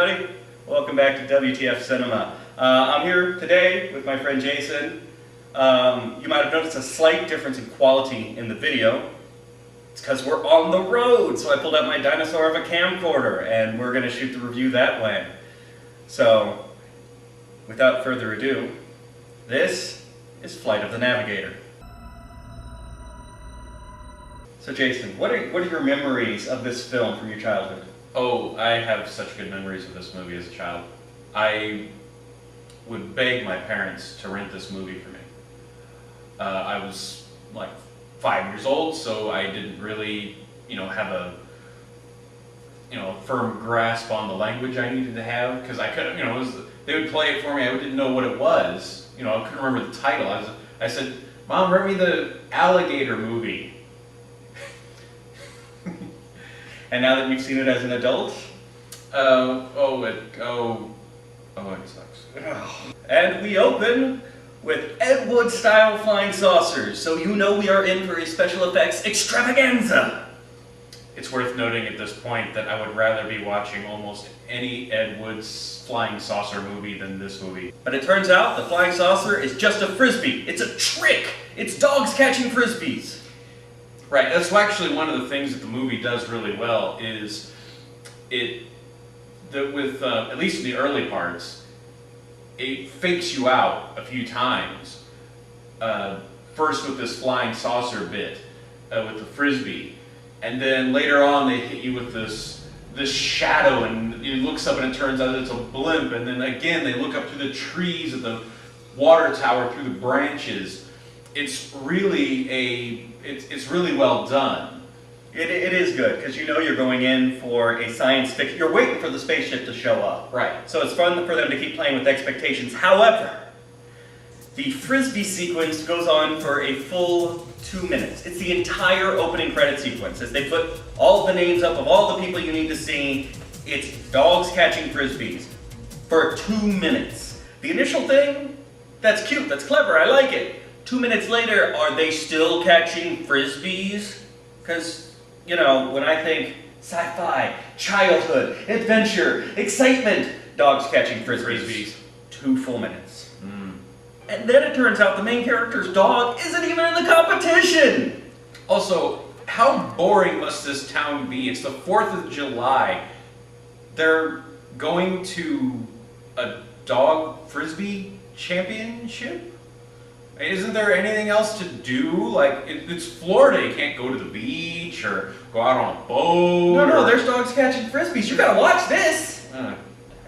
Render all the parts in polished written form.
everybody. Welcome back to WTF Cinema. I'm here today with my friend Jason. You might have noticed a slight difference in quality in the video. It's because we're on the road, so I pulled out my dinosaur of a camcorder and we're going to shoot the review that way. So, without further ado, this is Flight of the Navigator. So Jason, what are your memories of this film from your childhood? Oh, I have such good memories of this movie as a child. I would beg my parents to rent this movie for me. I was like 5 years old, so I didn't really, have a, firm grasp on the language I needed to have, because I couldn't, they would play it for me. I didn't know what it was. I couldn't remember the title. I said, "Mom, rent me the alligator movie." And now that you've seen it as an adult? It sucks. And we open with Ed Wood-style flying saucers, so you know we are in for a special effects extravaganza. It's worth noting at this point that I would rather be watching almost any Ed Wood's flying saucer movie than this movie. But it turns out the flying saucer is just a frisbee. It's a trick. It's dogs catching frisbees. Right, that's actually one of the things that the movie does really well, is at least in the early parts, it fakes you out a few times. First with this flying saucer bit, with the frisbee, and then later on they hit you with this shadow, and it looks up and it turns out it's a blimp, and then again they look up through the trees at the water tower through the branches. It's really it's really well done. It is good, because you're going in for a science fiction. You're waiting for the spaceship to show up. Right. So it's fun for them to keep playing with expectations. However, the frisbee sequence goes on for a full 2 minutes. It's the entire opening credit sequence. As they put all the names up of all the people you need to see, it's dogs catching frisbees for 2 minutes. The initial thing, that's cute, that's clever, I like it. 2 minutes later, are they still catching frisbees? Because, when I think sci-fi, childhood, adventure, excitement, dogs catching frisbees. 2 full minutes. And then it turns out the main character's dog isn't even in the competition! Also, how boring must this town be? It's the 4th of July. They're going to a dog frisbee championship? Isn't there anything else to do? Like, it's Florida. You can't go to the beach or go out on a boat. No, there's dogs catching frisbees. You gotta watch this!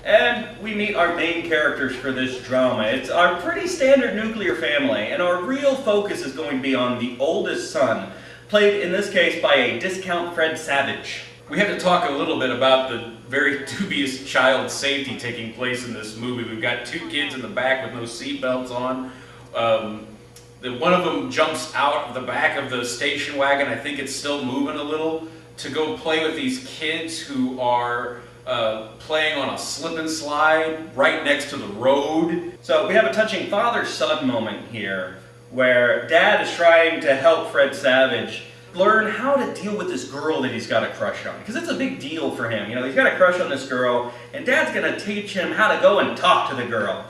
And we meet our main characters for this drama. It's our pretty standard nuclear family, and our real focus is going to be on the oldest son, played in this case by a discount Fred Savage. We have to talk a little bit about the very dubious child safety taking place in this movie. We've got 2 kids in the back with no seatbelts on. One of them jumps out of the back of the station wagon. I think it's still moving a little, to go play with these kids who are playing on a slip and slide right next to the road. So we have a touching father-son moment here, where Dad is trying to help Fred Savage learn how to deal with this girl that he's got a crush on. Because it's a big deal for him. He's got a crush on this girl, and Dad's going to teach him how to go and talk to the girl.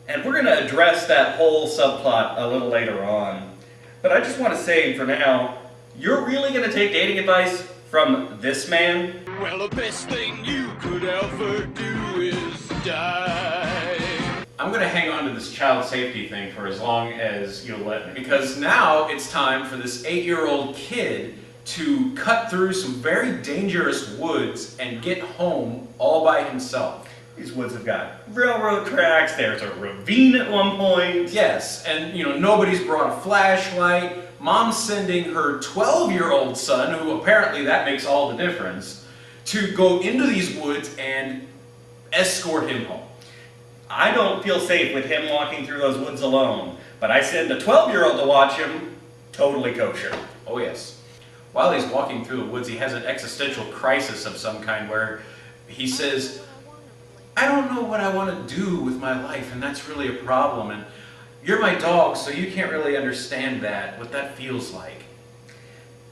And we're going to address that whole subplot a little later on. But I just want to say, for now, you're really going to take dating advice from this man? Well, the best thing you could ever do is die. I'm going to hang on to this child safety thing for as long as you'll let me. Because now it's time for this 8-year-old kid to cut through some very dangerous woods and get home all by himself. These woods have got railroad tracks, there's a ravine at one point. Yes, and nobody's brought a flashlight. Mom's sending her 12-year-old son, who apparently that makes all the difference, to go into these woods and escort him home. I don't feel safe with him walking through those woods alone, but I send a 12-year-old to watch him, totally kosher. Oh yes. While he's walking through the woods, he has an existential crisis of some kind where he says, "I don't know what I want to do with my life, and that's really a problem, and you're my dog, so you can't really understand what that feels like."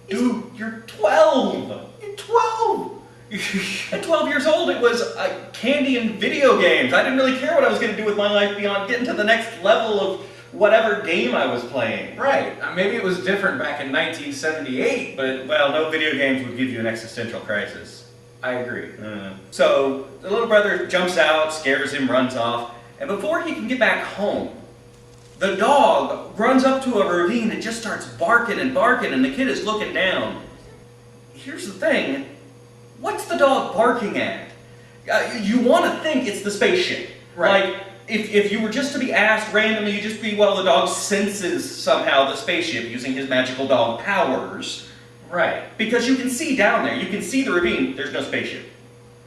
Dude, you're 12! You're 12! At 12 years old, it was candy and video games. I didn't really care what I was going to do with my life beyond getting to the next level of whatever game I was playing. Right. Maybe it was different back in 1978, but... Well, no video games would give you an existential crisis. I agree. So, the little brother jumps out, scares him, runs off, and before he can get back home, the dog runs up to a ravine and just starts barking and barking, and the kid is looking down. Here's the thing. What's the dog barking at? You want to think it's the spaceship. Right. Like, if you were just to be asked randomly, you'd just be, well, the dog senses somehow the spaceship using his magical dog powers. Right. Because you can see down there. You can see the ravine. There's no spaceship.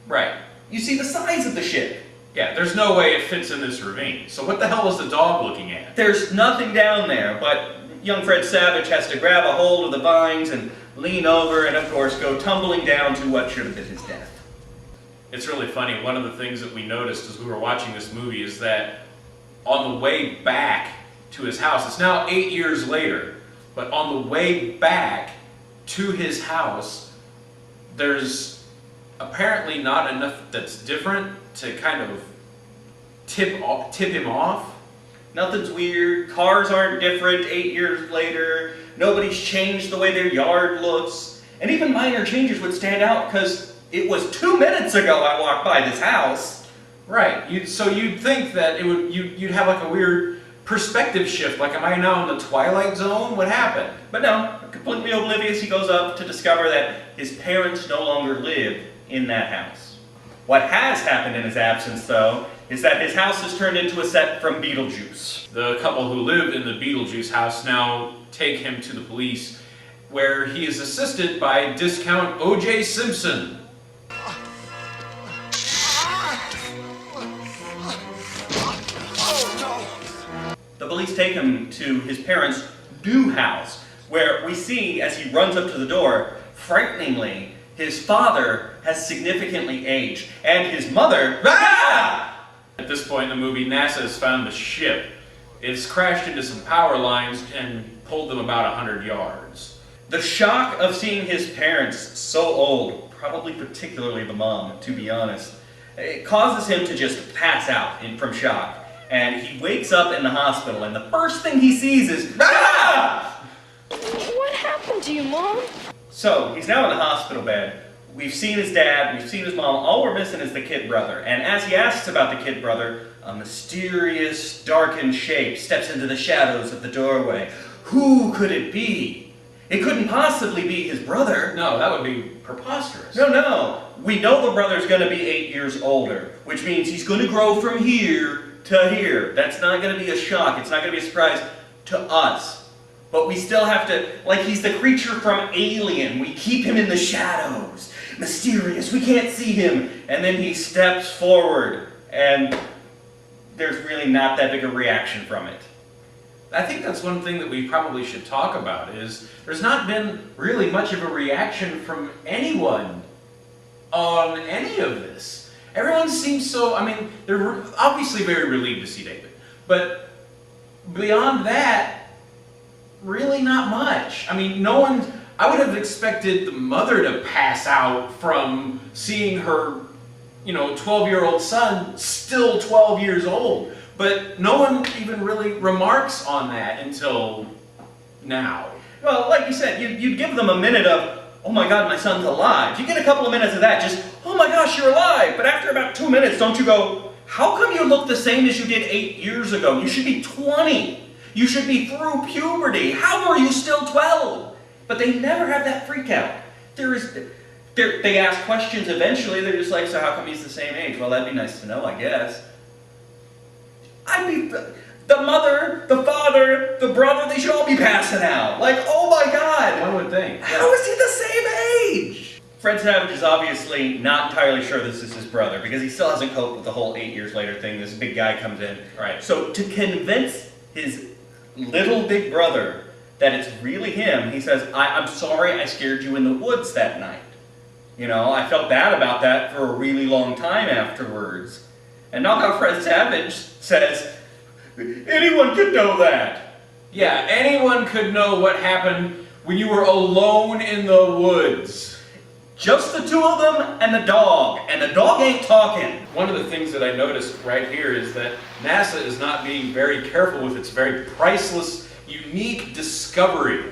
Right. You see the size of the ship. Yeah, there's no way it fits in this ravine. So what the hell was the dog looking at? There's nothing down there, but young Fred Savage has to grab a hold of the vines and lean over and, of course, go tumbling down to what should have been his death. It's really funny. One of the things that we noticed as we were watching this movie is that on the way back to his house, it's now 8 years later, but on the way back to his house, there's apparently not enough that's different to kind of tip him off. Nothing's weird. Cars aren't different 8 years later. Nobody's changed the way their yard looks. And even minor changes would stand out because it was 2 minutes ago I walked by this house. Right. So you'd think that you'd have like a weird perspective shift. Like, am I now in the Twilight Zone? What happened? But no, completely oblivious, he goes up to discover that his parents no longer live in that house. What has happened in his absence, though, is that his house has turned into a set from Beetlejuice. The couple who lived in the Beetlejuice house now take him to the police, where he is assisted by discount O.J. Simpson. The police take him to his parents' new house, where we see, as he runs up to the door, frighteningly, his father has significantly aged, and his mother... Ah! At this point in the movie, NASA has found the ship. It's crashed into some power lines and pulled them about 100 yards. The shock of seeing his parents so old, probably particularly the mom, to be honest, it causes him to just pass out from shock. And he wakes up in the hospital, and the first thing he sees is... Ah! What happened to you, Mom? So, he's now in the hospital bed. We've seen his dad, we've seen his mom. All we're missing is the kid brother. And as he asks about the kid brother, a mysterious, darkened shape steps into the shadows of the doorway. Who could it be? It couldn't possibly be his brother. No, that would be preposterous. No. We know the brother's going to be 8 years older, which means he's going to grow from here to here. That's not going to be a shock. It's not going to be a surprise to us. But we still have to, like he's the creature from Alien. We keep him in the shadows. Mysterious. We can't see him. And then he steps forward, and there's really not that big a reaction from it. I think that's one thing that we probably should talk about is there's not been really much of a reaction from anyone on any of this. Everyone seems so, I mean, they're obviously very relieved to see David. But beyond that, really not much. I mean, no one, I would have expected the mother to pass out from seeing her, 12-year-old son still 12 years old. But no one even really remarks on that until now. Well, like you said, you'd give them a minute of, oh my God, my son's alive. You get a couple of minutes of that, just, oh my gosh, you're alive. But after about 2 minutes, don't you go, how come you look the same as you did 8 years ago? You should be 20. You should be through puberty. How are you still 12? But they never have that freak out. They ask questions eventually. They're just like, so how come he's the same age? Well, that'd be nice to know, I guess. The mother, the father, the brother, they should all be passing out. Like, oh my God. One would think. How is he the same age? Fred Savage is obviously not entirely sure this is his brother because he still hasn't coped with the whole 8 years later thing. This big guy comes in. Right. So to convince his little big brother that it's really him, he says, I'm sorry I scared you in the woods that night. I felt bad about that for a really long time afterwards. And now Fred Savage says, anyone could know that. Yeah, anyone could know what happened when you were alone in the woods. Just the two of them and the dog ain't talking. One of the things that I noticed right here is that NASA is not being very careful with its very priceless, unique discovery.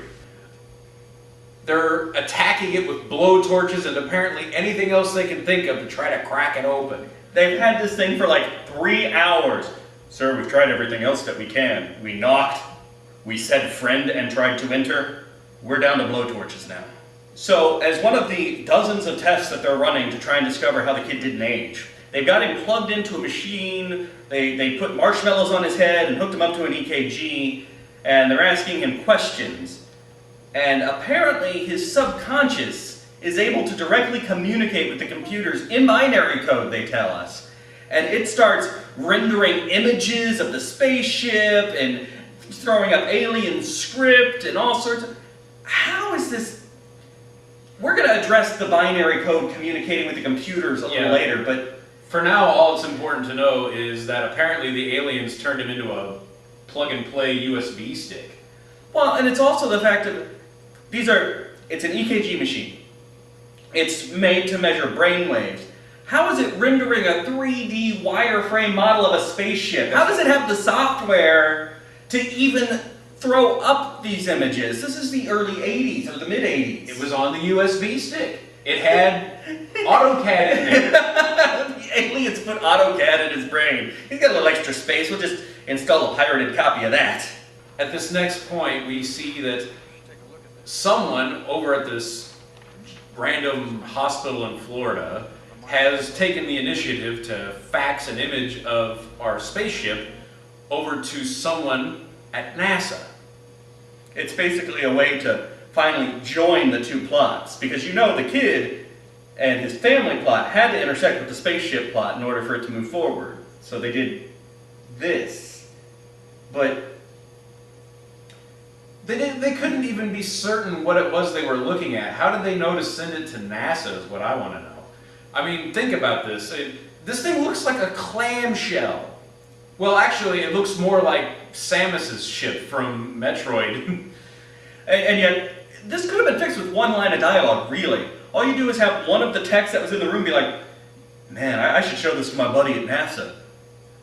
They're attacking it with blowtorches and apparently anything else they can think of to try to crack it open. They've had this thing for like 3 hours. Sir, we've tried everything else that we can. We knocked, we said friend and tried to enter. We're down to blowtorches now. So, as one of the dozens of tests that they're running to try and discover how the kid didn't age, they've got him plugged into a machine, they put marshmallows on his head and hooked him up to an EKG, and they're asking him questions. And apparently his subconscious is able to directly communicate with the computers in binary code, they tell us. And it starts rendering images of the spaceship and throwing up alien script and all sorts of... How is this... We're going to address the binary code communicating with the computers a little later, but... For now, all it's important to know is that apparently the aliens turned him into a plug-and-play USB stick. Well, and it's also the fact that it's an EKG machine. It's made to measure brain waves. How is it rendering a 3D wireframe model of a spaceship? How does it have the software to even throw up these images? This is the early 80s or the mid 80s. It was on the USB stick. It had AutoCAD in there. The aliens put AutoCAD in his brain. He's got a little extra space. We'll just install a pirated copy of that. At this next point, we see that someone over at this random hospital in Florida has taken the initiative to fax an image of our spaceship over to someone at NASA. It's basically a way to finally join the two plots, because you know the kid and his family plot had to intersect with the spaceship plot in order for it to move forward. So they did this. But they couldn't even be certain what it was they were looking at. How did they know to send it to NASA is what I want to know. I mean, think about this. This thing looks like a clamshell. Well, actually, it looks more like Samus's ship from Metroid. and yet, this could have been fixed with one line of dialogue, really. All you do is have one of the techs that was in the room be like, man, I should show this to my buddy at NASA.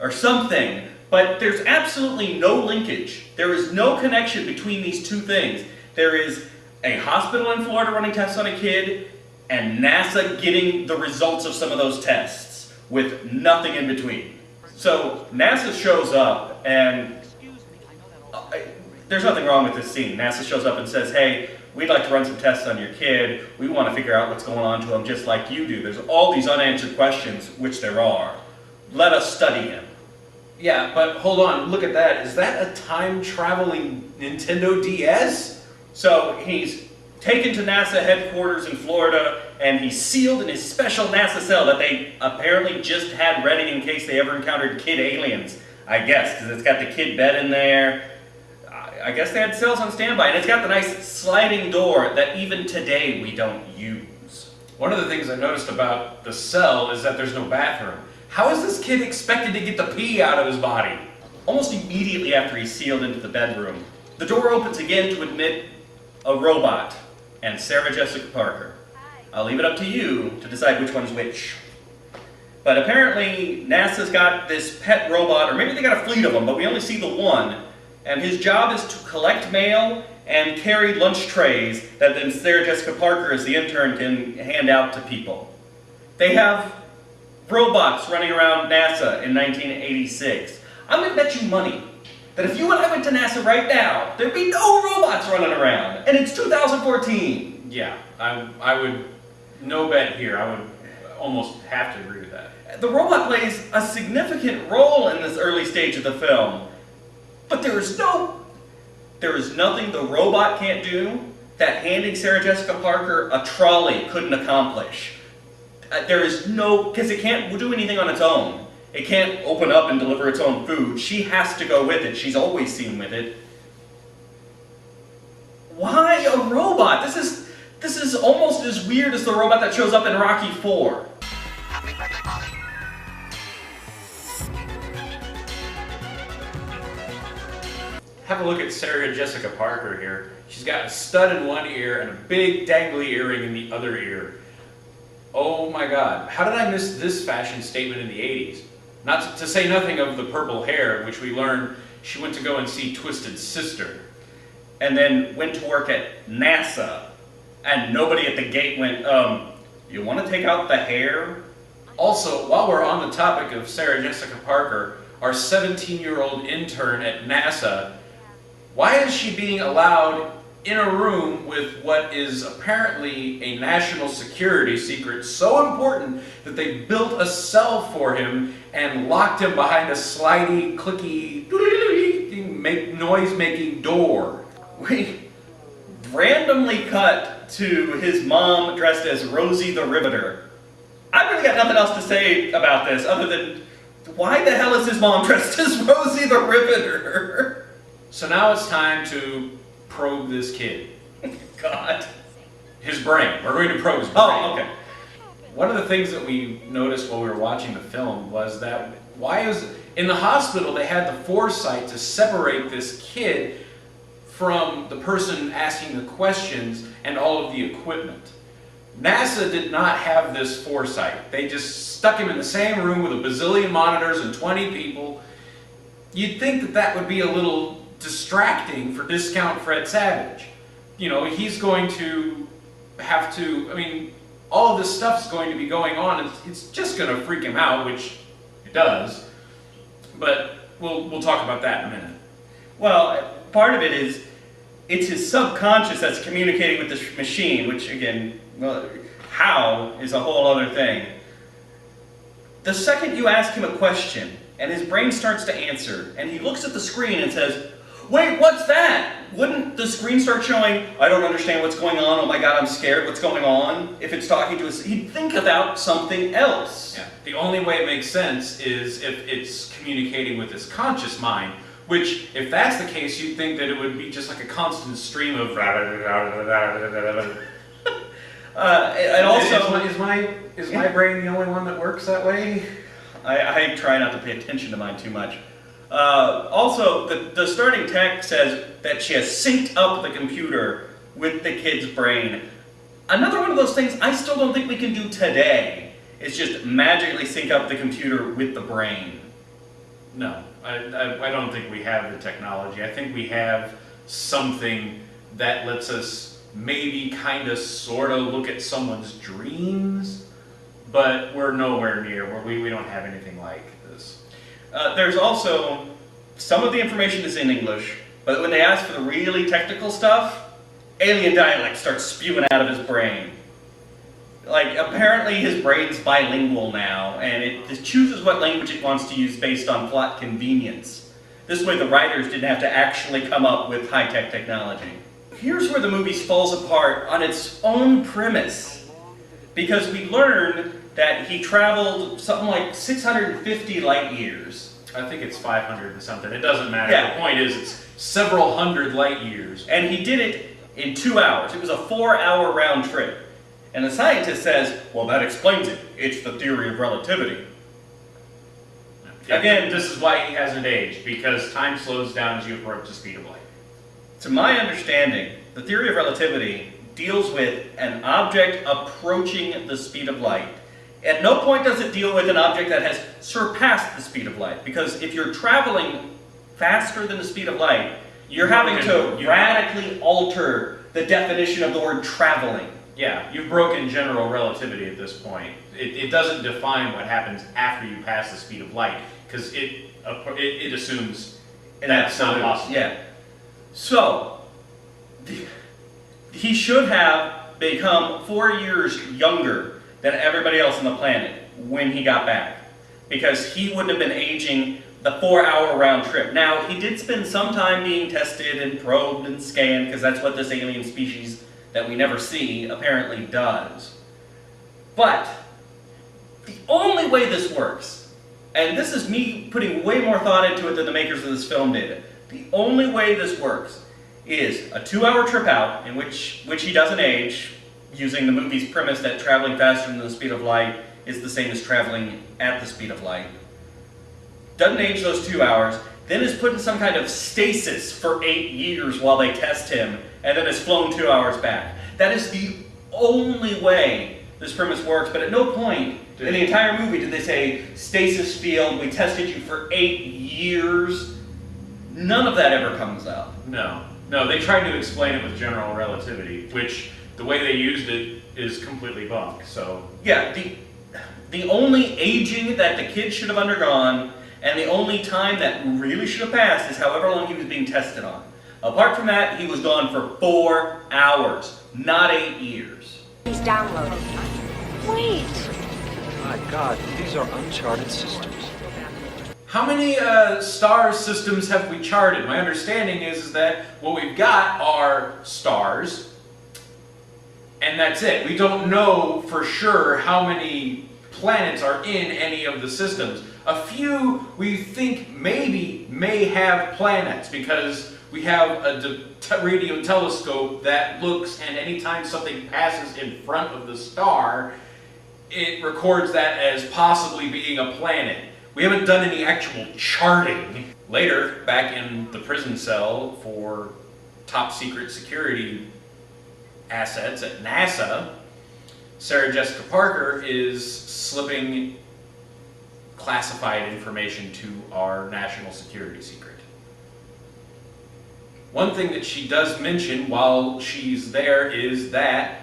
Or something. But there's absolutely no linkage. There is no connection between these two things. There is a hospital in Florida running tests on a kid, and NASA getting the results of some of those tests, with nothing in between. So NASA shows up, and there's nothing wrong with this scene. NASA shows up and says, hey, we'd like to run some tests on your kid. We want to figure out what's going on to him just like you do. There's all these unanswered questions, which there are. Let us study him. Yeah, but hold on, look at that. Is that a time-traveling Nintendo DS? So he's taken to NASA headquarters in Florida, and he's sealed in his special NASA cell that they apparently just had ready in case they ever encountered kid aliens, I guess, because it's got the kid bed in there. I guess they had cells on standby, and it's got the nice sliding door that even today we don't use. One of the things I noticed about the cell is that there's no bathroom. How is this kid expected to get the pee out of his body? Almost immediately after he's sealed into the bedroom, the door opens again to admit a robot and Sarah Jessica Parker. I'll leave it up to you to decide which one's which. But apparently NASA's got this pet robot, or maybe they got a fleet of them, but we only see the one, and his job is to collect mail and carry lunch trays that then Sarah Jessica Parker, as the intern, can hand out to people. They have robots running around NASA in 1986. I'm going to bet you money that if you and I went to NASA right now, there'd be no robots running around. And it's 2014. Yeah, I would no bet here. I would almost have to agree with that. The robot plays a significant role in this early stage of the film. But there is nothing the robot can't do that handing Sarah Jessica Parker a trolley couldn't accomplish. There is no, because it can't do anything on its own. It can't open up and deliver its own food. She has to go with it. She's always seen with it. Why a robot? This is almost as weird as the robot that shows up in Rocky IV. Have a look at Sarah Jessica Parker here. She's got a stud in one ear and a big dangly earring in the other ear. Oh my God, how did I miss this fashion statement in the 80s? Not to say nothing of the purple hair, which we learned she went to go and see Twisted Sister. And then went to work at NASA, and nobody at the gate went, you want to take out the hair? Also, while we're on the topic of Sarah Jessica Parker, our 17-year-old intern at NASA, why is she being allowed in a room with what is apparently a national security secret so important that they built a cell for him and locked him behind a slidey, clicky, noise-making door? We randomly cut to his mom dressed as Rosie the Riveter. I've really got nothing else to say about this other than, why the hell is his mom dressed as Rosie the Riveter? So now it's time to probe this kid. God. His brain. We're going to probe his brain. Oh, okay. One of the things that we noticed while we were watching the film was that in the hospital they had the foresight to separate this kid from the person asking the questions and all of the equipment. NASA did not have this foresight. They just stuck him in the same room with a bazillion monitors and 20 people. You'd think that that would be a little distracting for Discount Fred Savage. You know, he's going to have to, I mean, all of this stuff's going to be going on, and it's just going to freak him out, which it does. But we'll talk about that in a minute. Well, part of it is, it's his subconscious that's communicating with this machine, which again, well, how is a whole other thing. The second you ask him a question, and his brain starts to answer, and he looks at the screen and says, wait, what's that? Wouldn't the screen start showing, I don't understand what's going on, oh my God, I'm scared, what's going on? If it's talking to us, he'd think about something else. Yeah. The only way it makes sense is if it's communicating with his conscious mind, which, if that's the case, you'd think that it would be just like a constant stream of... And also... Is my brain the only one that works that way? I try not to pay attention to mine too much. Also, the starting text says that she has synced up the computer with the kid's brain. Another one of those things I still don't think we can do today is just magically sync up the computer with the brain. No, I don't think we have the technology. I think we have something that lets us maybe kind of sort of look at someone's dreams, but we're nowhere near where we don't have anything like this. There's also, some of the information is in English, but when they ask for the really technical stuff, alien dialect starts spewing out of his brain. Like, apparently his brain's bilingual now, and it chooses what language it wants to use based on plot convenience. This way the writers didn't have to actually come up with high-tech technology. Here's where the movie falls apart on its own premise, because we learned that he traveled something like 650 light years. I think it's 500 and something. It doesn't matter. Yeah. The point is it's several hundred light years. And he did it in 2 hours. It was a 4-hour round trip. And the scientist says, well, that explains it. It's the theory of relativity. Yeah, Again, this is why he hasn't aged, because time slows down as you approach the speed of light. to my understanding, the theory of relativity deals with an object approaching the speed of light. At no point does it deal with an object that has surpassed the speed of light, because if you're traveling faster than the speed of light, you're having to radically alter the definition of the word traveling. Yeah, you've broken general relativity at this point. It doesn't define what happens after you pass the speed of light, because it assumes that's not possible. Yeah. So, he should have become 4 years younger than everybody else on the planet when he got back, because he wouldn't have been aging the 4-hour round trip. Now, he did spend some time being tested and probed and scanned, because that's what this alien species that we never see apparently does. But the only way this works, and this is me putting way more thought into it than the makers of this film did, the only way this works is a 2-hour trip out in which he doesn't age, using the movie's premise that traveling faster than the speed of light is the same as traveling at the speed of light. Doesn't age those 2 hours, then is put in some kind of stasis for 8 years while they test him, and then is flown 2 hours back. That is the only way this premise works, but at no point in the entire movie did they say, stasis field, we tested you for 8 years. None of that ever comes up. No, they tried to explain it with general relativity, which the way they used it is completely bunk, so. Yeah, the only aging that the kid should have undergone and the only time that really should have passed is however long he was being tested on. Apart from that, he was gone for 4 hours, not 8 years. He's downloading. Wait. My God, these are uncharted systems. How many star systems have we charted? My understanding is that what we've got are stars, and that's it. We don't know for sure how many planets are in any of the systems. A few we think maybe may have planets because we have a radio telescope that looks, and anytime something passes in front of the star, it records that as possibly being a planet. We haven't done any actual charting. Later, back in the prison cell for top secret security assets at NASA, Sarah Jessica Parker is slipping classified information to our national security secret. One thing that she does mention while she's there is that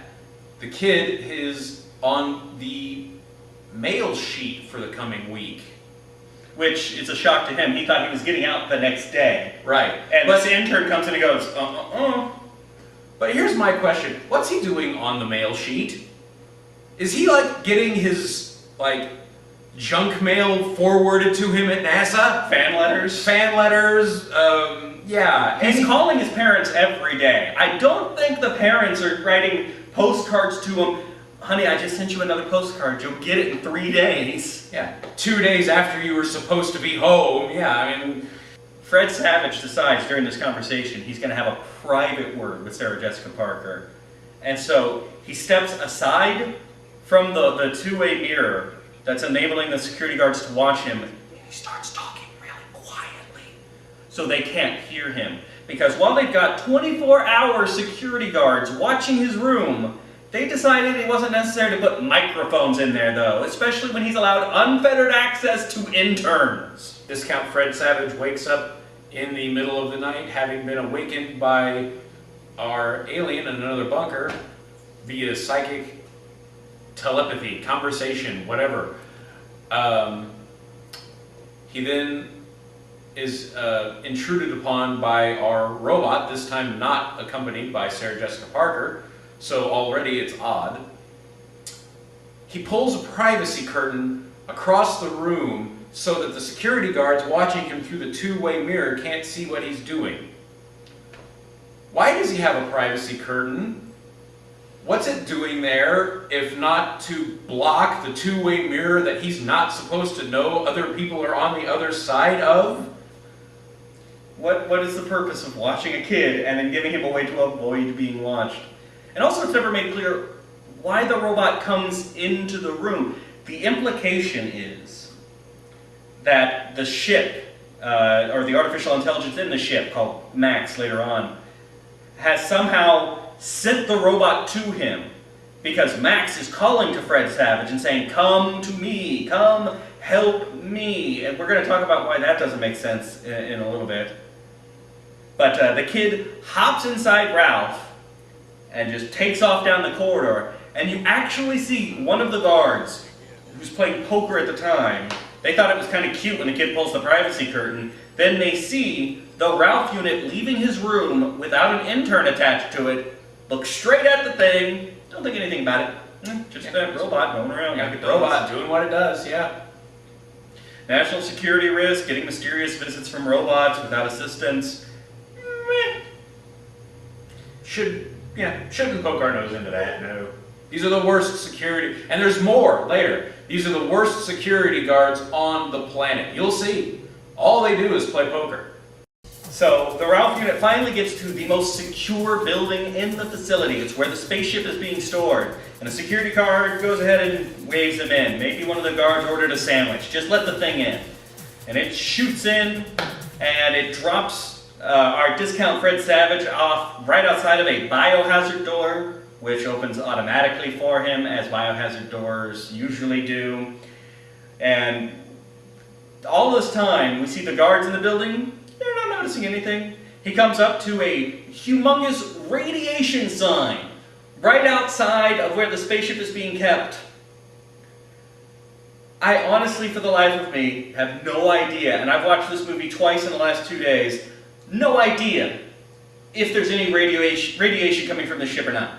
the kid is on the mail sheet for the coming week. Which is a shock to him. He thought he was getting out the next day. Right. And But- this intern comes in and goes, But here's my question. What's he doing on the mail sheet? Is he like getting his like junk mail forwarded to him at NASA? Fan letters. Fan letters, yeah. He's calling his parents every day. I don't think the parents are writing postcards to him. Honey, I just sent you another postcard. You'll get it in 3 days. Yeah, 2 days after you were supposed to be home. Yeah, I mean, Fred Savage decides during this conversation he's going to have a private word with Sarah Jessica Parker. And so he steps aside from the two-way mirror that's enabling the security guards to watch him. And he starts talking really quietly so they can't hear him. Because while they've got 24-hour security guards watching his room, they decided it wasn't necessary to put microphones in there, though, especially when he's allowed unfettered access to interns. Discount Fred Savage wakes up in the middle of the night, having been awakened by our alien in another bunker via psychic telepathy, conversation, whatever. He then is intruded upon by our robot, this time not accompanied by Sarah Jessica Parker, so already it's odd. He pulls a privacy curtain across the room so that the security guards watching him through the two-way mirror can't see what he's doing. Why does he have a privacy curtain? What's it doing there if not to block the two-way mirror that he's not supposed to know other people are on the other side of? What is the purpose of watching a kid and then giving him a way to avoid being watched? And also, it's never made clear why the robot comes into the room. The implication is that the ship, or the artificial intelligence in the ship, called Max later on, has somehow sent the robot to him because Max is calling to Fred Savage and saying, "Come to me, come help me." And we're going to talk about why that doesn't make sense in a little bit. But the kid hops inside Ralph and just takes off down the corridor, and you actually see one of the guards who's playing poker at the time. They thought it was kind of cute when the kid pulls the privacy curtain. Then they see the Ralph unit leaving his room without an intern attached to it, look straight at the thing, don't think anything about it. Just a robot going around. Yeah, like it does. robot doing what it does, yeah. National security risk, getting mysterious visits from robots without assistance. Meh. Shouldn't poke our nose into that, no. These are the worst security, and there's more later. These are the worst security guards on the planet. You'll see. All they do is play poker. So the Ralph unit finally gets to the most secure building in the facility. It's where the spaceship is being stored. And a security guard goes ahead and waves them in. Maybe one of the guards ordered a sandwich. Just let the thing in. And it shoots in, and it drops our discount Fred Savage off right outside of a biohazard door, which opens automatically for him, as biohazard doors usually do. And all this time, we see the guards in the building. They're not noticing anything. He comes up to a humongous radiation sign right outside of where the spaceship is being kept. I honestly, for the life of me, have no idea, and I've watched this movie twice in the last 2 days, no idea if there's any radiation coming from the ship or not.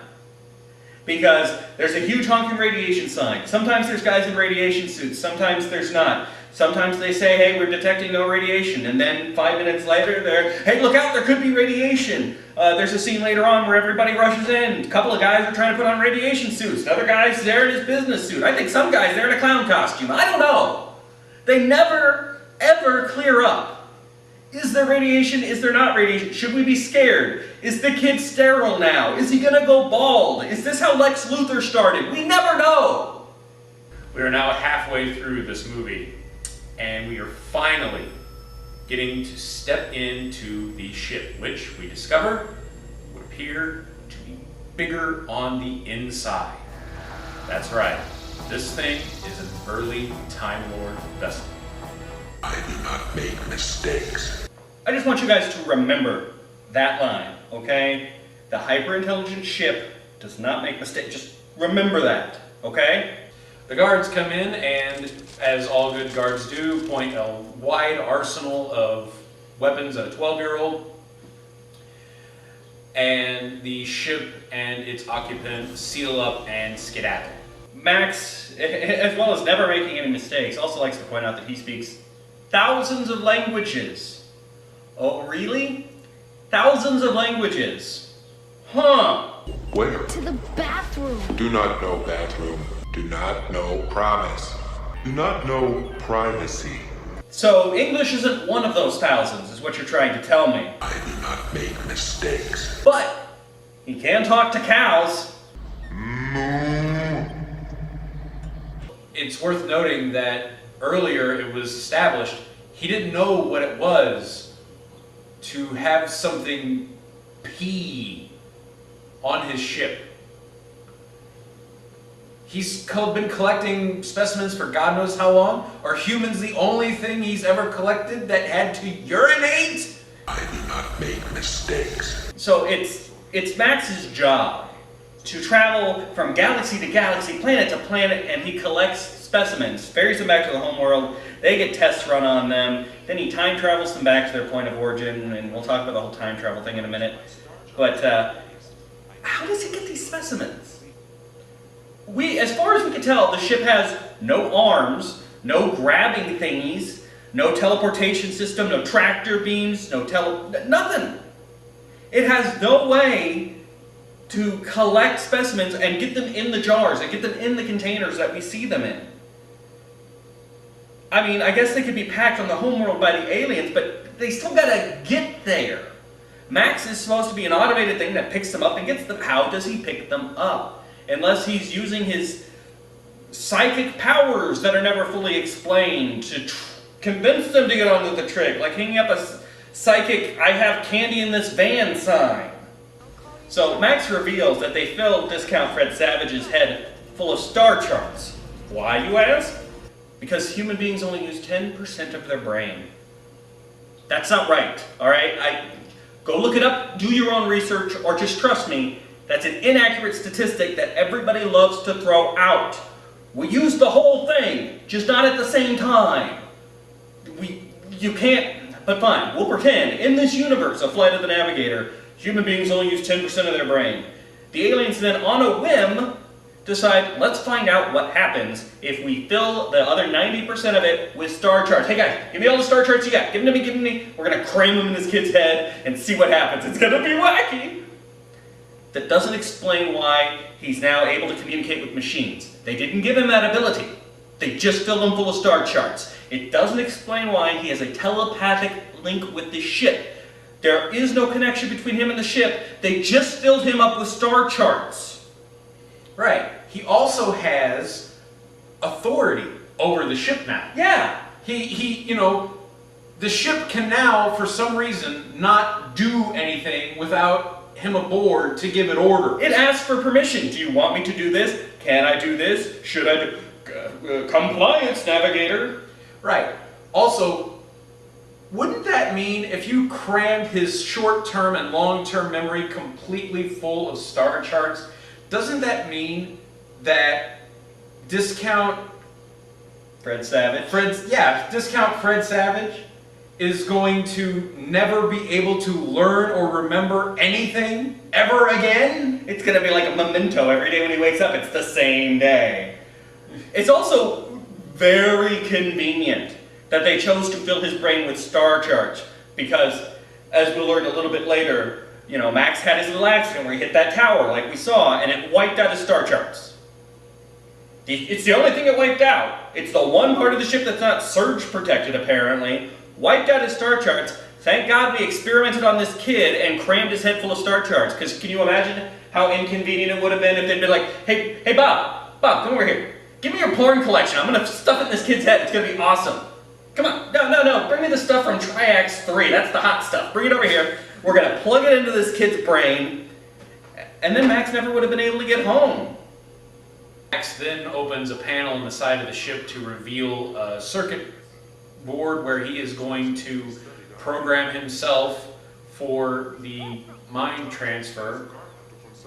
Because there's a huge honking radiation sign. Sometimes there's guys in radiation suits, sometimes there's not. Sometimes they say, hey, we're detecting no radiation, and then 5 minutes later they're, hey, look out, there could be radiation. There's a scene later on where everybody rushes in. A couple of guys are trying to put on radiation suits. Another guy's there in his business suit. I think some guy's there in a clown costume. I don't know. They never, ever clear up. Is there radiation? Is there not radiation? Should we be scared? Is the kid sterile now? Is he gonna go bald? Is this how Lex Luthor started? We never know. We are now halfway through this movie, and we are finally getting to step into the ship, which we discover would appear to be bigger on the inside. That's right, this thing is an early Time Lord vessel. I do not make mistakes. I just want you guys to remember that line, okay? The hyper-intelligent ship does not make mistakes. Just remember that, okay? The guards come in and, as all good guards do, point a wide arsenal of weapons at a 12-year-old. And the ship and its occupant seal up and skedaddle. Max, as well as never making any mistakes, also likes to point out that he speaks thousands of languages. Oh, really? Thousands of languages. Huh. Where? To the bathroom. Do not know bathroom. Do not know promise. Do not know privacy. So English isn't one of those thousands, is what you're trying to tell me. I do not make mistakes. But he can talk to cows. Moo. It's worth noting that earlier it was established he didn't know what it was to have something pee on his ship. He's been collecting specimens for God knows how long. Are humans the only thing he's ever collected that had to urinate? I do not make mistakes. So it's Max's job to travel from galaxy to galaxy, planet to planet, and he collects specimens, ferries them back to the home world. They get tests run on them. Then he time travels them back to their point of origin, and we'll talk about the whole time travel thing in a minute. But how does he get these specimens? As far as we can tell, the ship has no arms, no grabbing thingies, no teleportation system, no tractor beams, nothing. It has no way to collect specimens and get them in the jars and get them in the containers that we see them in. I mean, I guess they could be packed on the homeworld by the aliens, but they still gotta get there. Max is supposed to be an automated thing that picks them up and gets them. How does he pick them up? Unless he's using his psychic powers that are never fully explained to convince them to get on with the trick, like hanging up a psychic "I have candy in this van" sign. So Max reveals that they filled Discount Fred Savage's head full of star charts. Why, you ask? Because human beings only use 10% of their brain. That's not right, alright? Go look it up, do your own research, or just trust me, that's an inaccurate statistic that everybody loves to throw out. We use the whole thing, just not at the same time. You can't, but fine, we'll pretend, in this universe of Flight of the Navigator, human beings only use 10% of their brain. The aliens then, on a whim, decide, let's find out what happens if we fill the other 90% of it with star charts. Hey guys, give me all the star charts you got. Give them to me. We're going to cram them in this kid's head and see what happens. It's going to be wacky. That doesn't explain why he's now able to communicate with machines. They didn't give him that ability. They just filled him full of star charts. It doesn't explain why he has a telepathic link with the ship. There is no connection between him and the ship. They just filled him up with star charts. Right. He also has authority over the ship now. Yeah. He the ship can now, for some reason, not do anything without him aboard to give it orders. It asks for permission. Do you want me to do this? Can I do this? Should I do... compliance, Navigator. Right. Also, wouldn't that mean if you crammed his short-term and long-term memory completely full of star charts, doesn't that mean that discount Fred Savage. discount Fred Savage is going to never be able to learn or remember anything ever again? It's gonna be like a memento every day when he wakes up. It's the same day. It's also very convenient that they chose to fill his brain with star charts because, as we'll learn a little bit later, you know, Max had his little accident where he hit that tower like we saw, and it wiped out his star charts. It's the only thing it wiped out. It's the one part of the ship that's not surge protected, apparently. Wiped out his star charts. Thank God we experimented on this kid and crammed his head full of star charts, because can you imagine how inconvenient it would have been if they'd been like, hey Bob, come over here. Give me your porn collection. I'm going to stuff it in this kid's head. It's going to be awesome. Come on. No. Bring me the stuff from Triax 3. That's the hot stuff. Bring it over here. We're going to plug it into this kid's brain. And then Max never would have been able to get home. Max then opens a panel on the side of the ship to reveal a circuit board where he is going to program himself for the mind transfer.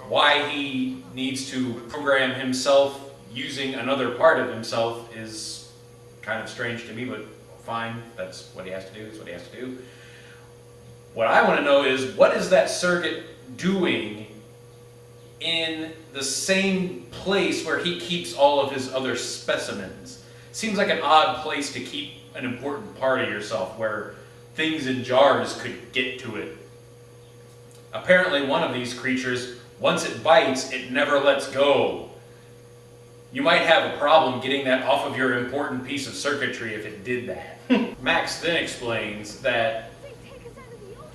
Why he needs to program himself using another part of himself is kind of strange to me, but fine, that's what he has to do, that's what he has to do. What I want to know is, what is that circuit doing in the same place where he keeps all of his other specimens? Seems like an odd place to keep an important part of yourself where things in jars could get to it. Apparently one of these creatures, once it bites, it never lets go. You might have a problem getting that off of your important piece of circuitry if it did that. Max then explains that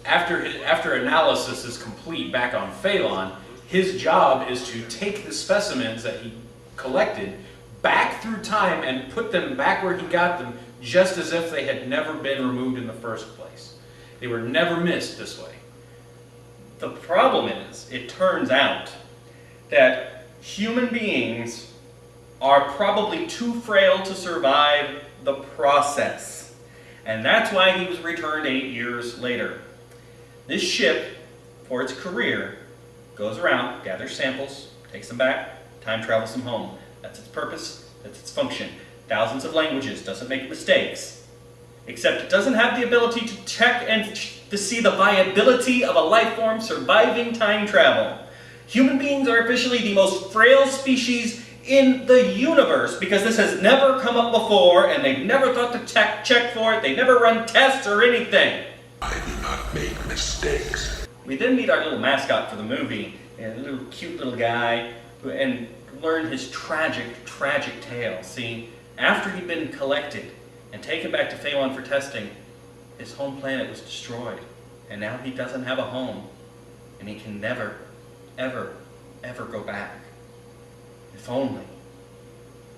after analysis is complete back on Phelan, his job is to take the specimens that he collected back through time and put them back where he got them, just as if they had never been removed in the first place. They were never missed this way. The problem is, it turns out that human beings are probably too frail to survive the process. And that's why he was returned 8 years later. This ship, for its career, goes around, gathers samples, takes them back, time travels them home. That's its purpose, that's its function. Thousands of languages, doesn't make mistakes. Except it doesn't have the ability to check and to see the viability of a life form surviving time travel. Human beings are officially the most frail species in the universe because this has never come up before and they've never thought to check for it. They never run tests or anything. I do not make mistakes. We then meet our little mascot for the movie, a little cute little guy, and learn his tragic tale. See, after he'd been collected and taken back to Phelan for testing, his home planet was destroyed. And now he doesn't have a home. And he can never, ever go back. If only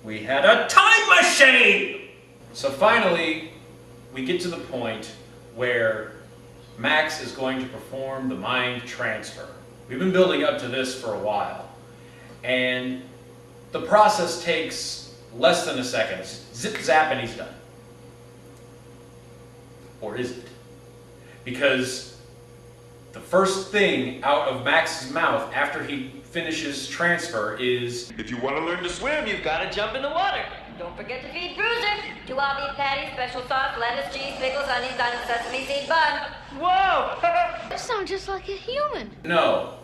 we had a time machine! So finally, we get to the point where Max is going to perform the mind transfer. We've been building up to this for a while. And the process takes less than a second. It's zip zap and he's done. Or is it? Because the first thing out of Max's mouth after he finishes transfer is, If you want to learn to swim, You've got to jump in the water. Don't forget to feed Bruiser. 2 all beef patties, special sauce, lettuce, cheese, pickles, onions on a sesame seed bun. Whoa! You sound just like a human. no.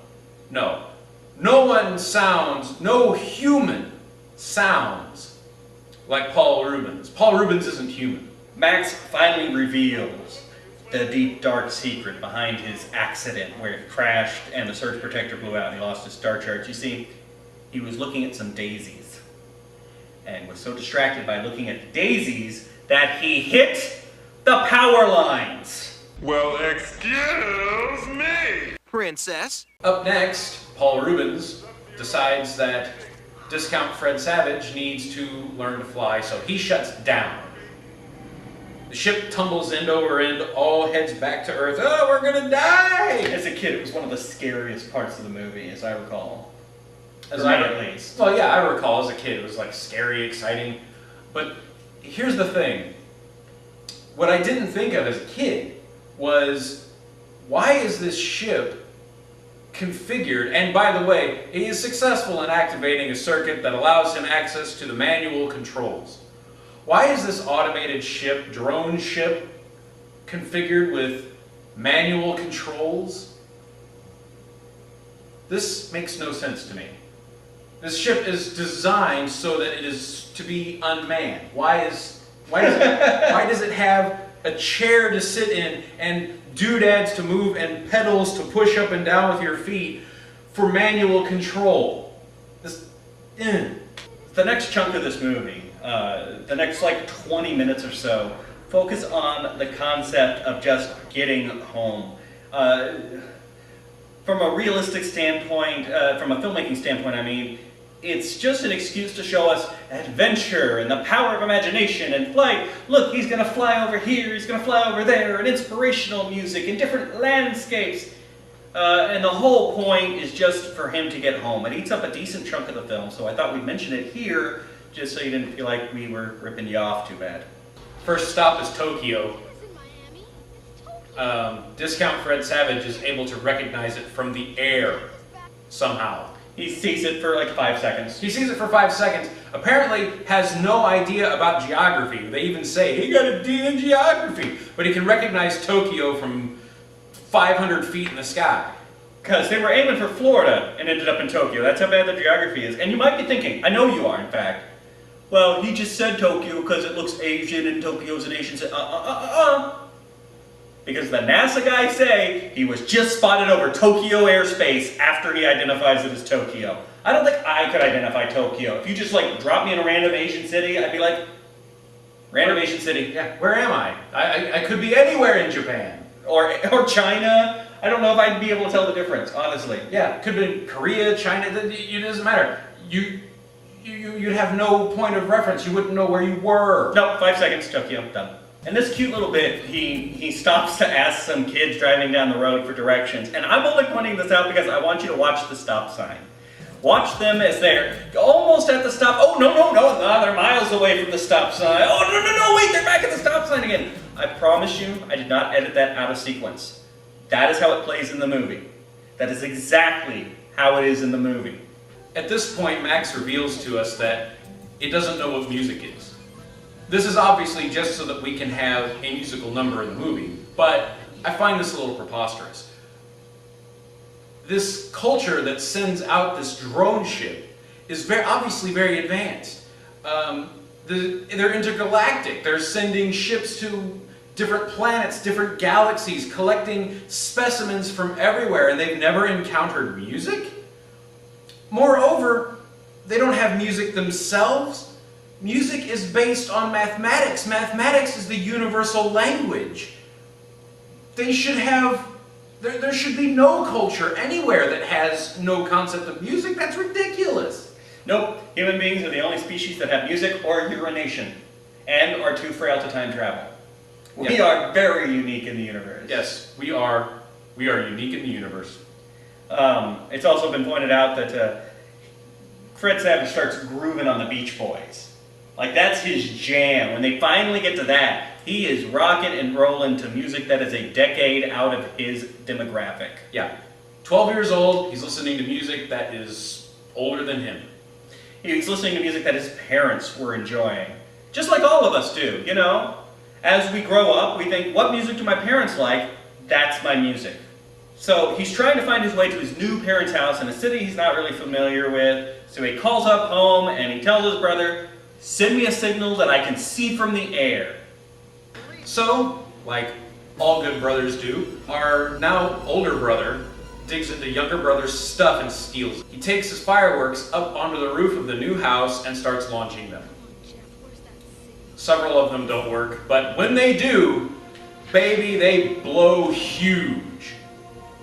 No human sounds like Paul Rubens. Paul Rubens isn't human. Max finally reveals the deep, dark secret behind his accident where he crashed and the surge protector blew out and he lost his star charts. You see, he was looking at some daisies and was so distracted by looking at the daisies that he hit the power lines. well, excuse me. Princess? Up next, Paul Rubens decides that Discount Fred Savage needs to learn to fly, so he shuts down. The ship tumbles end over end, all heads back to Earth. Oh, we're gonna die! As a kid, it was one of the scariest parts of the movie, as I recall. As For I me, at least. Well, yeah, I recall as a kid, it was like scary, exciting. But here's the thing. What I didn't think of as a kid was, why is this ship configured? And by the way, he is successful in activating a circuit that allows him access to the manual controls. Why is this automated ship, drone ship, configured with manual controls? This makes no sense to me. This ship is designed so that it is to be unmanned. Why does it have a chair to sit in and doodads to move and pedals to push up and down with your feet for manual control? The next chunk of this movie, the next like 20 minutes or so, focus on the concept of just getting home. From a realistic standpoint, from a filmmaking standpoint, I mean, it's just an excuse to show us adventure and the power of imagination and flight. Look, he's going to fly over here, he's going to fly over there, and inspirational music and different landscapes. And the whole point is just for him to get home. It eats up a decent chunk of the film, so I thought we'd mention it here just so you didn't feel like we were ripping you off too bad. First stop is Tokyo. Discount Fred Savage is able to recognize it from the air somehow. He sees it for like 5 seconds. He sees it for 5 seconds, apparently has no idea about geography. They even say, he got a D in geography. But he can recognize Tokyo from 500 feet in the sky. Because they were aiming for Florida and ended up in Tokyo. That's how bad the geography is. And you might be thinking, I know you are in fact, well, he just said Tokyo because it looks Asian and Tokyo's an Asian city. Because the NASA guys say he was just spotted over Tokyo airspace after he identifies it as Tokyo. I don't think I could identify Tokyo. If you just like drop me in a random Asian city, I'd be like, random Asian city. Yeah, where am I? I could be anywhere in Japan. Or China. I don't know if I'd be able to tell the difference, honestly. Yeah, could be Korea, China, it doesn't matter. You'd have no point of reference. You wouldn't know where you were. No, 5 seconds, Tokyo, done. In this cute little bit, he stops to ask some kids driving down the road for directions. And I'm only pointing this out because I want you to watch the stop sign. Watch them as they're almost at the stop. Oh, no, they're miles away from the stop sign. Oh, no, wait, they're back at the stop sign again. I promise you, I did not edit that out of sequence. That is how it plays in the movie. That is exactly how it is in the movie. At this point, Max reveals to us that it doesn't know what music is. This is obviously just so that we can have a musical number in the movie, but I find this a little preposterous. This culture that sends out this drone ship is obviously very advanced. They're intergalactic. They're sending ships to different planets, different galaxies, collecting specimens from everywhere, and they've never encountered music? Moreover, they don't have music themselves. Music is based on mathematics. Mathematics is the universal language. They should have, there should be no culture anywhere that has no concept of music. That's ridiculous. Nope, human beings are the only species that have music or urination, and are too frail to time travel. We are very unique in the universe. Yes, we are unique in the universe. It's also been pointed out that Fred Savage starts grooving on the Beach Boys. Like, that's his jam. When they finally get to that, he is rocking and rolling to music that is a decade out of his demographic. Yeah. 12 years old, he's listening to music that is older than him. He's listening to music that his parents were enjoying. Just like all of us do, you know? As we grow up, we think, what music do my parents like? That's my music. So he's trying to find his way to his new parents' house in a city he's not really familiar with. So he calls up home and he tells his brother, send me a signal that I can see from the air. So, like all good brothers do, our now older brother digs into younger brother's stuff and steals it. He takes his fireworks up onto the roof of the new house and starts launching them. Several of them don't work, but when they do, baby, they blow huge.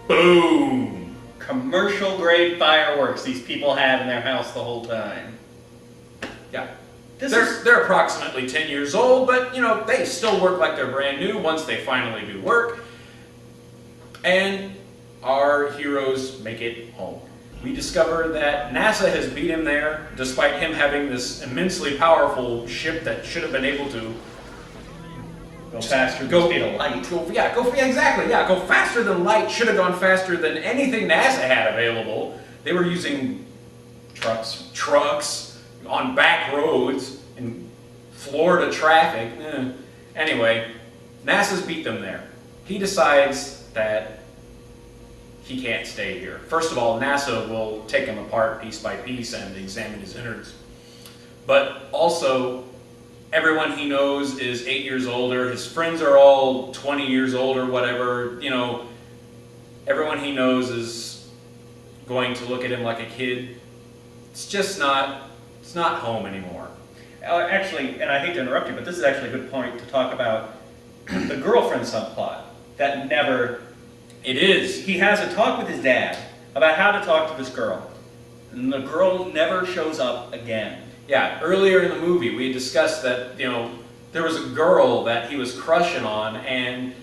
Boom! Commercial grade fireworks these people had in their house the whole time. Yeah. They're approximately 10 years old, but you know, they still work like they're brand new once they finally do work. And our heroes make it home. We discover that NASA has beat him there, despite him having this immensely powerful ship that should have been able to Go faster than the speed of light. Go faster than light. Should have gone faster than anything NASA had available. They were using trucks on back roads in Florida traffic. Anyway, NASA's beat them there. He decides that he can't stay here. First of all, NASA will take him apart piece by piece and examine his innards. But also, everyone he knows is 8 years older. His friends are all 20 years old or whatever. You know, everyone he knows is going to look at him like a kid. It's just not, it's not home anymore. Actually, and I hate to interrupt you, but this is actually a good point to talk about the girlfriend subplot that never... It is. He has a talk with his dad about how to talk to this girl, and the girl never shows up again. Yeah, earlier in the movie we discussed that, you know, there was a girl that he was crushing on, and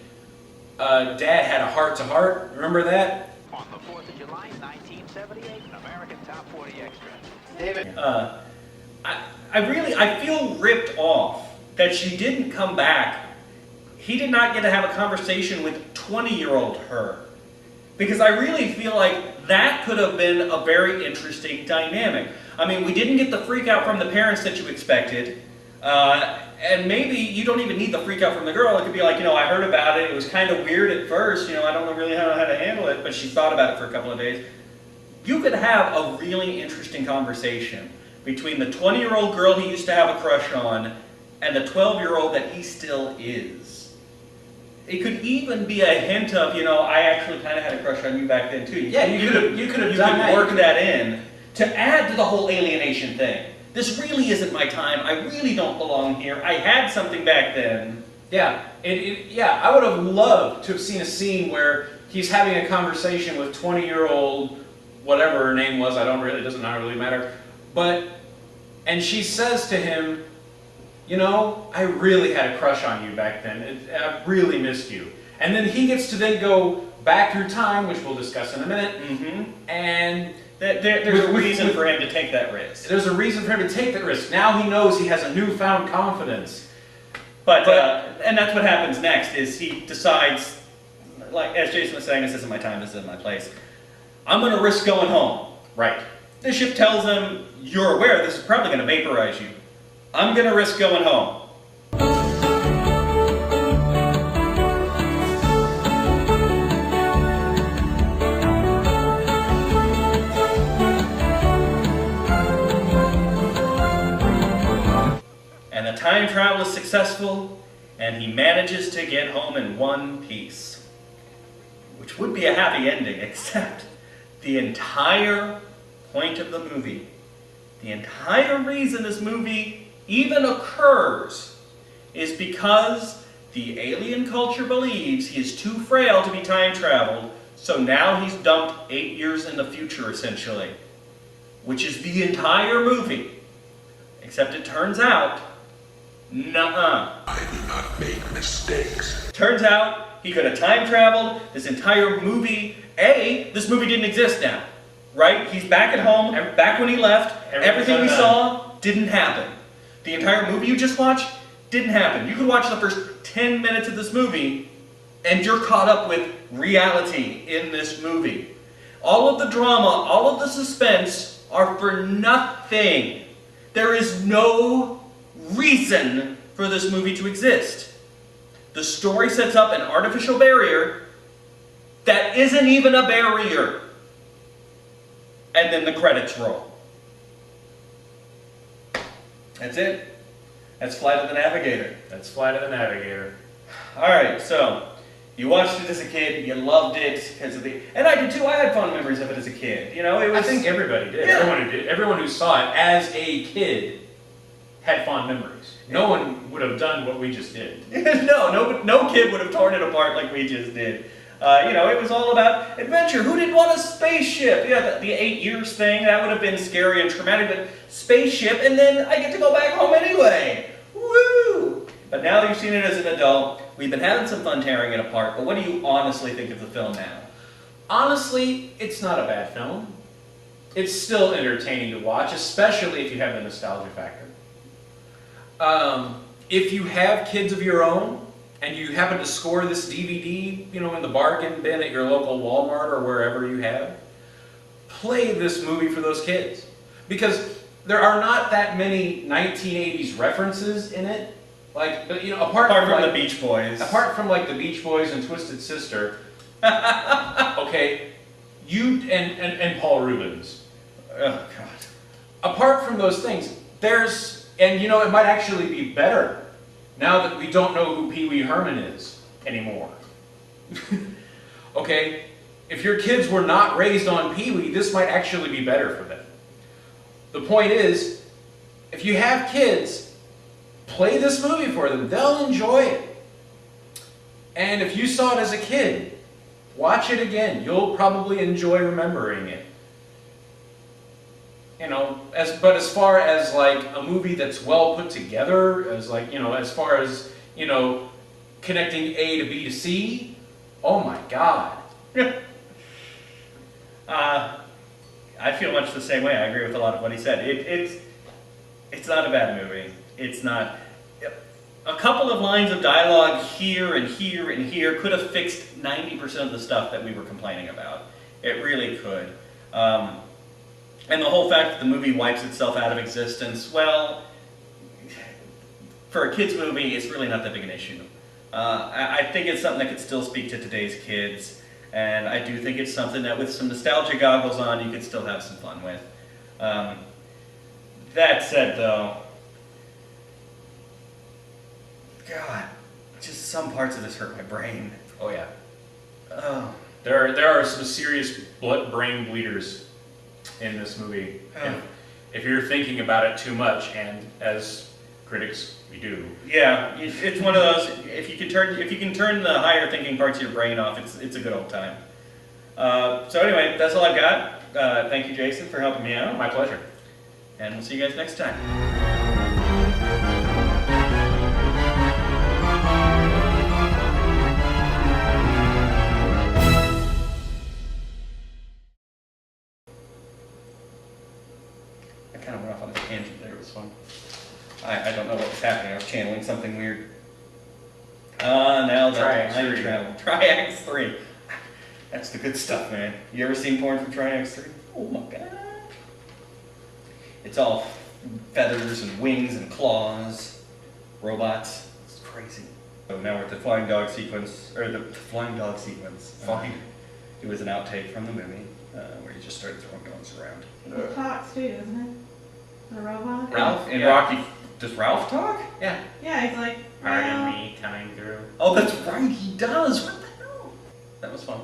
Dad had a heart-to-heart. Remember that? On the 4th of July, 1978, an American Top 40 Extra. David, I feel ripped off that she didn't come back. He did not get to have a conversation with 20-year-old her. Because I really feel like that could have been a very interesting dynamic. I mean, we didn't get the freak out from the parents that you expected. And maybe you don't even need the freak out from the girl. It could be like, you know, I heard about it. It was kind of weird at first. You know, I don't know really how to handle it. But she thought about it for a couple of days. You could have a really interesting conversation between the 20-year-old girl he used to have a crush on and the 12-year-old that he still is. It could even be a hint of, you know, I actually kind of had a crush on you back then too. Yeah, you could have done that. Work that in to add to the whole alienation thing. This really isn't my time. I really don't belong here. I had something back then. Yeah, I would have loved to have seen a scene where he's having a conversation with 20-year-old, whatever her name was, it doesn't really matter. And she says to him, you know, I really had a crush on you back then. I really missed you. And then he gets to then go back through time, which we'll discuss in a minute, and there's a reason for him to take that risk. There's a reason for him to take that risk. Now he knows he has a newfound confidence. But and that's what happens next, is he decides, like as Jason was saying, this isn't my time, this isn't my place. I'm going to risk going home. Right. The ship tells him, you're aware this is probably going to vaporize you. I'm going to risk going home. And the time travel is successful, and he manages to get home in one piece. Which would be a happy ending, except the entire point of the movie, the entire reason this movie even occurs, is because the alien culture believes he is too frail to be time traveled, so now he's dumped 8 years in the future, essentially. Which is the entire movie. Except it turns out, nuh-uh. I do not make mistakes. Turns out he could have time traveled this entire movie. This movie didn't exist now. Right? He's back at home, back when he left. Everything we saw didn't happen. The entire movie you just watched didn't happen. You could watch the first 10 minutes of this movie and you're caught up with reality in this movie. All of the drama, all of the suspense are for nothing. There is no reason for this movie to exist. The story sets up an artificial barrier that isn't even a barrier. And then the credits roll. That's it. That's Flight of the Navigator. That's Flight of the Navigator. Alright, so you watched it as a kid, you loved it because of the... And I did too, I had fond memories of it as a kid. You know, it was... I think everybody did. Yeah. Everyone who saw it as a kid had fond memories. No one would have done what we just did. no kid would have torn it apart like we just did. It was all about adventure. Who didn't want a spaceship? Yeah, the 8 years thing, that would have been scary and traumatic, but spaceship, and then I get to go back home anyway. Woo! But now that you've seen it as an adult, we've been having some fun tearing it apart, but what do you honestly think of the film now? Honestly, it's not a bad film. It's still entertaining to watch, especially if you have the nostalgia factor. If you have kids of your own, and you happen to score this DVD, in the bargain bin at your local Walmart or wherever you have, play this movie for those kids. Because there are not that many 1980s references in it. Like, apart from the Beach Boys. Apart from like the Beach Boys and Twisted Sister, okay, and Paul Rubens. Oh, God. Apart from those things, it might actually be better now that we don't know who Pee Wee Herman is anymore. Okay, if your kids were not raised on Pee Wee, this might actually be better for them. The point is, if you have kids, play this movie for them. They'll enjoy it. And if you saw it as a kid, watch it again. You'll probably enjoy remembering it. But as far as like a movie that's well put together, as far as, connecting A to B to C, oh my God. I feel much the same way. I agree with a lot of what he said. It's not a bad movie. It's not. A couple of lines of dialogue here and here and here could have fixed 90% of the stuff that we were complaining about. It really could. And the whole fact that the movie wipes itself out of existence, well, for a kid's movie, it's really not that big an issue. I think it's something that could still speak to today's kids, and I do think it's something that with some nostalgia goggles on, you could still have some fun with. That said, though, God, just some parts of this hurt my brain. Oh yeah. Oh. There are some serious brain bleeders in this movie. If you're thinking about it too much, and as critics we do. Yeah, it's one of those. If you can turn the higher thinking parts of your brain off, it's a good old time. So anyway, that's all I've got. Thank you, Jason, for helping me out. My pleasure. And we'll see you guys next time. I kind of went off on a tangent there. It was fun. I don't know what was happening. I was channeling something weird. Now Triax 3. Triax 3. That's the good stuff, man. You ever seen porn from Triax 3? Oh my God. It's all feathers and wings and claws. Robots. It's crazy. So now we're at the flying dog sequence, or the flying dog sequence. Fine. It was an outtake from the movie where you just started throwing dogs around. It talks too, doesn't it? The robot? Ralph and Yeah. Rocky. Does Ralph talk? Yeah. Yeah, he's like, Pardon well, me coming through. Oh, that's right. He does. What the hell? That was fun.